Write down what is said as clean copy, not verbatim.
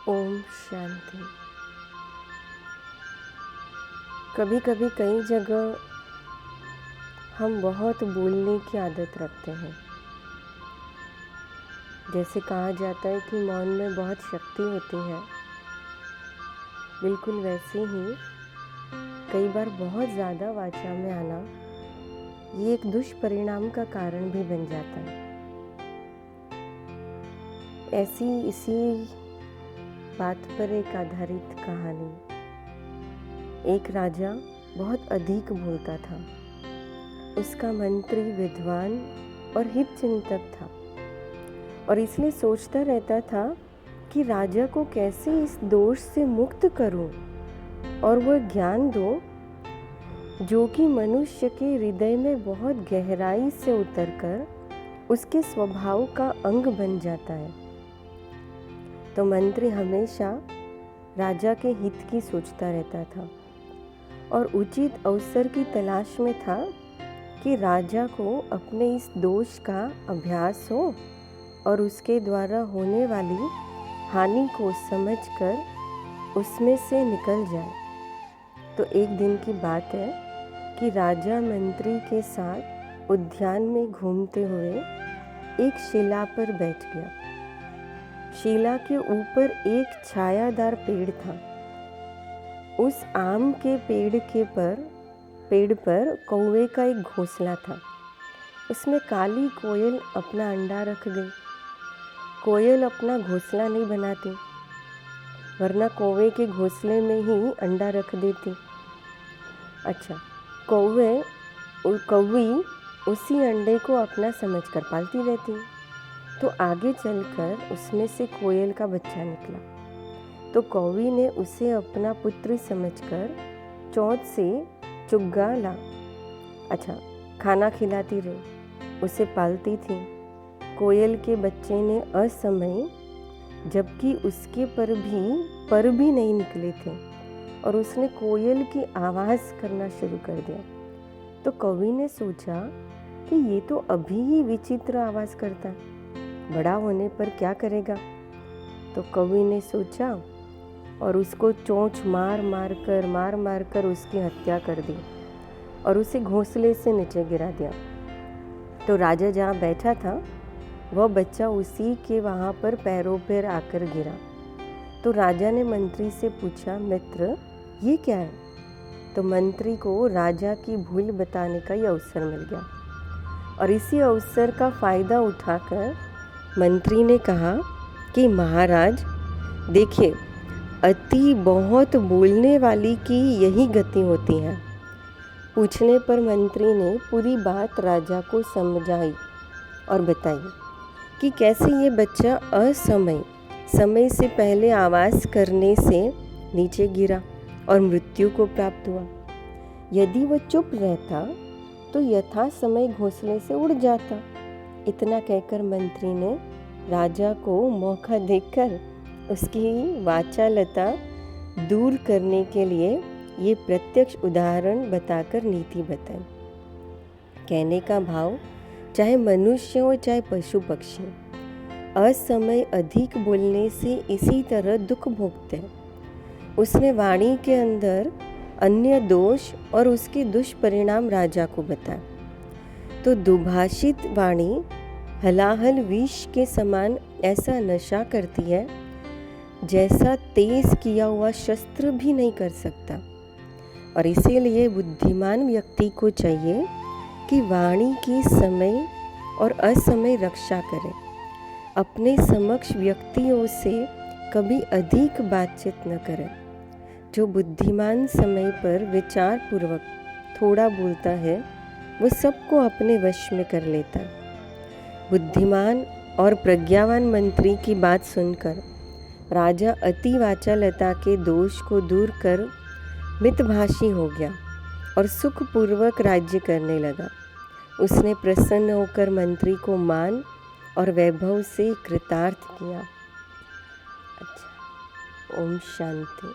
ओम शांति। कभी कभी कई जगह हम बहुत बोलने की आदत रखते हैं। जैसे कहा जाता है कि मौन में बहुत शक्ति होती है, बिल्कुल वैसे ही कई बार बहुत ज़्यादा वाचा में आना ये एक दुष्परिणाम का कारण भी बन जाता है। ऐसी इसी बात पर एक आधारित कहानी। एक राजा बहुत अधिक बोलता था। उसका मंत्री विद्वान और हित चिंतक था और इसलिए सोचता रहता था कि राजा को कैसे इस दोष से मुक्त करूं और वह ज्ञान दो जो कि मनुष्य के हृदय में बहुत गहराई से उतरकर उसके स्वभाव का अंग बन जाता है। तो मंत्री हमेशा राजा के हित की सोचता रहता था और उचित अवसर की तलाश में था कि राजा को अपने इस दोष का अभ्यास हो और उसके द्वारा होने वाली हानि को समझकर उसमें से निकल जाए। तो एक दिन की बात है कि राजा मंत्री के साथ उद्यान में घूमते हुए एक शिला पर बैठ गया। शिला के ऊपर एक छायादार पेड़ था। उस आम के पेड़ पर कौवे का एक घोंसला था। उसमें काली कोयल अपना अंडा रख गई। कोयल अपना घोंसला नहीं बनाती, वरना कौवे के घोंसले में ही अंडा रख देती। अच्छा, कौवी उसी अंडे को अपना समझकर पालती रहती। तो आगे चलकर उसमें से कोयल का बच्चा निकला। तो कौवी ने उसे अपना पुत्र समझकर चोंच से चुग्गा ला। अच्छा, खाना खिलाती रही, उसे पालती थी। कोयल के बच्चे ने असमय, जबकि उसके पर भी नहीं निकले थे, और उसने कोयल की आवाज़ करना शुरू कर दिया। तो कौवी ने सोचा कि ये तो अभी ही विचित्र आवाज़ करता है, बड़ा होने पर क्या करेगा। तो कौवी ने सोचा और उसको चोंच मार मार कर उसकी हत्या कर दी और उसे घोंसले से नीचे गिरा दिया। तो राजा जहाँ बैठा था वह बच्चा उसी के वहाँ पर पैरों पर आकर गिरा। तो राजा ने मंत्री से पूछा, मित्र ये क्या है। तो मंत्री को राजा की भूल बताने का ये अवसर मिल गया और इसी अवसर का फ़ायदा उठाकर मंत्री ने कहा कि महाराज देखिए, अति बहुत बोलने वाली की यही गति होती है। पूछने पर मंत्री ने पूरी बात राजा को समझाई और बताई कि कैसे ये बच्चा समय से पहले आवाज़ करने से नीचे गिरा और मृत्यु को प्राप्त हुआ। यदि वह चुप रहता तो यथा समय घोंसले से उड़ जाता। इतना कहकर मंत्री ने राजा को मौका देकर उसकी वाचालता दूर करने के लिए ये प्रत्यक्ष उदाहरण बताकर नीति बताई। कहने का भाव, चाहे मनुष्य हो चाहे पशु पक्षी, असमय अधिक बोलने से इसी तरह दुख भोगते हैं। उसने वाणी के अंदर अन्य दोष और उसके दुष्परिणाम राजा को बताया। तो दुभाषित वाणी हलाहल विष के समान ऐसा नशा करती है जैसा तेज किया हुआ शस्त्र भी नहीं कर सकता। और इसीलिए बुद्धिमान व्यक्ति को चाहिए कि वाणी की समय और असमय रक्षा करे। अपने समक्ष व्यक्तियों से कभी अधिक बातचीत न करे। जो बुद्धिमान समय पर विचार पूर्वक थोड़ा बोलता है वो सबको अपने वश में कर लेता है। बुद्धिमान और प्रज्ञावान मंत्री की बात सुनकर राजा अति वाचालता के दोष को दूर कर मितभाषी हो गया और सुखपूर्वक राज्य करने लगा। उसने प्रसन्न होकर मंत्री को मान और वैभव से कृतार्थ किया। अच्छा, ओम शांति।